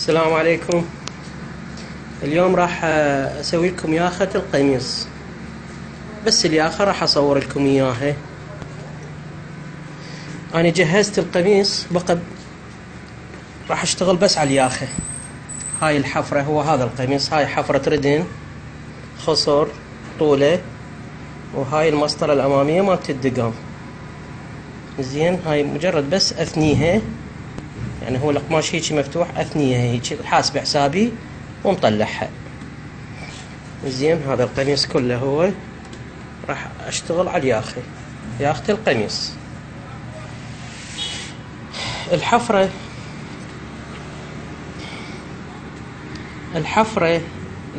السلام عليكم. اليوم راح اسوي لكم ياخة القميص، بس الياخة راح اصور لكم اياها. انا جهزت القميص بقى راح اشتغل بس على الياخة. هاي الحفرة، هو هذا القميص، هاي حفرة ردن خصر طوله، وهاي المسطرة الامامية مالت الدقام. زين، هاي مجرد بس اثنيها، يعني هو القماش هيك مفتوح، اثنيها هيك حاسب حسابي ومطلعها. زين، هذا القميص كله هو راح اشتغل على الياخة، ياخة القميص. الحفرة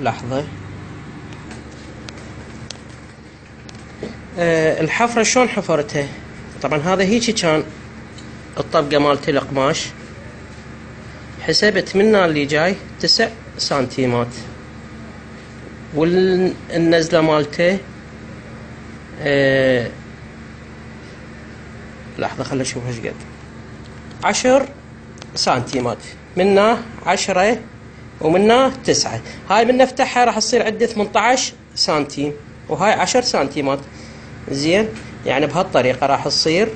لحظة. الحفرة شلون حفرتها؟ طبعا هذا هيك كان الطبقة مالت القماش، حسبت من اللي جاي 9 سنتيمات، والنزلة مالته لحظة خلي اشوف ايش قد. 10 سنتيمات، منه 10 ومنه 9. هاي من نفتحها راح تصير عندي 18 سنتيم، وهاي 10 سنتيمات. زين، يعني بهالطريقة راح تصير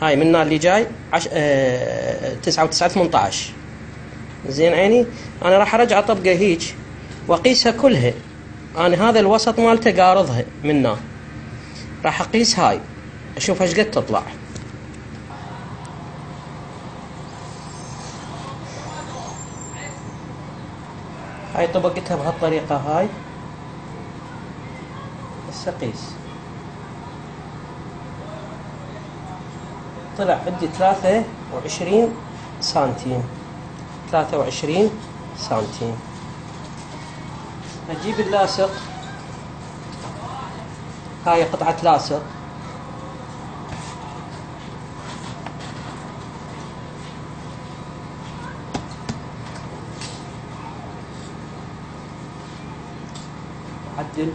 هاي من اللي جاي 9 و9 18. زين عيني، انا راح ارجع طبقة هيك واقيسها كلها. انا هذا الوسط مالته قارضها منه، راح اقيس هاي اشوف ايش قد تطلع. هاي طبقتها بهالطريقة، هاي بس اقيس. طلع عندي 23 سنتيم، 23 سنتيم. اجيب اللاصق، هاي قطعة لاصق، اعدل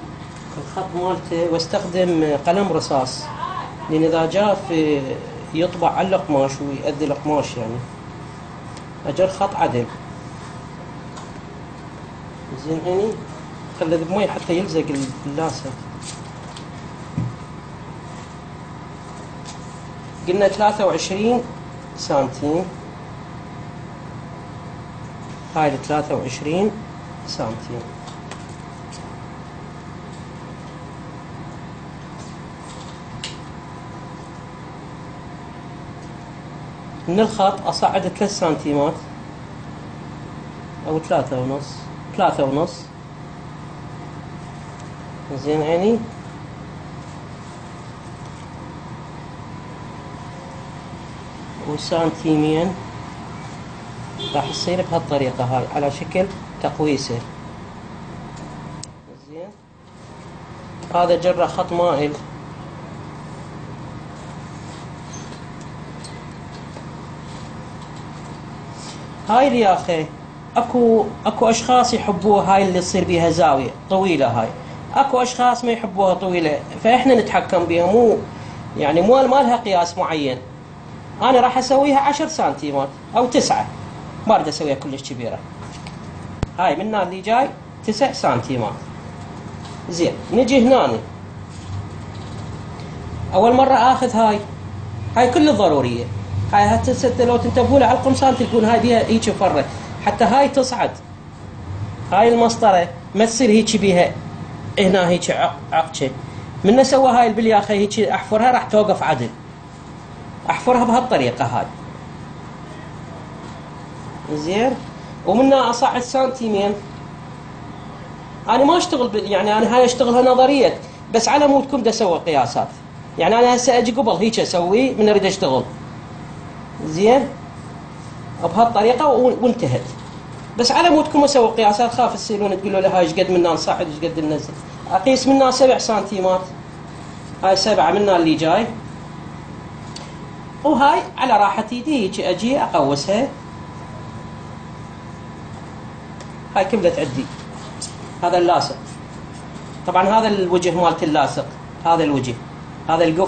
الخط مالته واستخدم قلم رصاص، لان اذا جاء في يطبع على القماش ويؤذي القماش، يعني اجر خط عدل. زين هني خلي بمي حتى يلزق اللاصق. قلنا 23 سنتيم، هاي 23 سنتيم. من الخط اصعد 3 سنتيمات او 3 ونص. زين عيني، وسنتيمين راح يصير بهالطريقة هاي على شكل تقويسة. زين، هذا جرة خط مائل، هاي الياخة اكو اشخاص يحبوها هاي اللي تصير بيها زاوية طويلة، هاي اكو اشخاص ما يحبوها طويلة، فاحنا نتحكم بيها، مو يعني ما لها قياس معين. انا راح اسويها 10 سنتيمات او 9، ما اريد اسويها كلش كبيرة. هاي من اللي جاي 9 سنتيمات. زين، نجي هنا اول مرة اخذ هاي كل ضرورية. هاي حتى لو تنتبهوا على القمصان تلقون هاي بيها هيك فرة، حتى هاي تصعد. هاي المسطرة ما تصير هيك بيها هنا هيك عقشة. من اسوى هاي البلياخة هيك احفرها راح توقف عدل. احفرها بهالطريقة هاي. زين، ومنها اصعد سنتيمين. انا ما اشتغل يعني انا هاي اشتغلها نظرية، بس على مودكم دا اسوي قياسات. يعني انا هسه اجي قبل هيك اسوي من اريد اشتغل. زين، بهالطريقة وانتهت. بس على مودكم اسوي قياسات، خاف تصيرون تقولوا لها ايش قد منا نصعد ايش قد ننزل. اقيس منها 7 سنتيمات، هاي 7 منها اللي جاي، وهاي على راحة يدي هيك اجي اقوسها. هاي كملت عندي. هذا اللاصق، طبعا هذا الوجه مالت اللاصق، هذا الوجه، هذا القف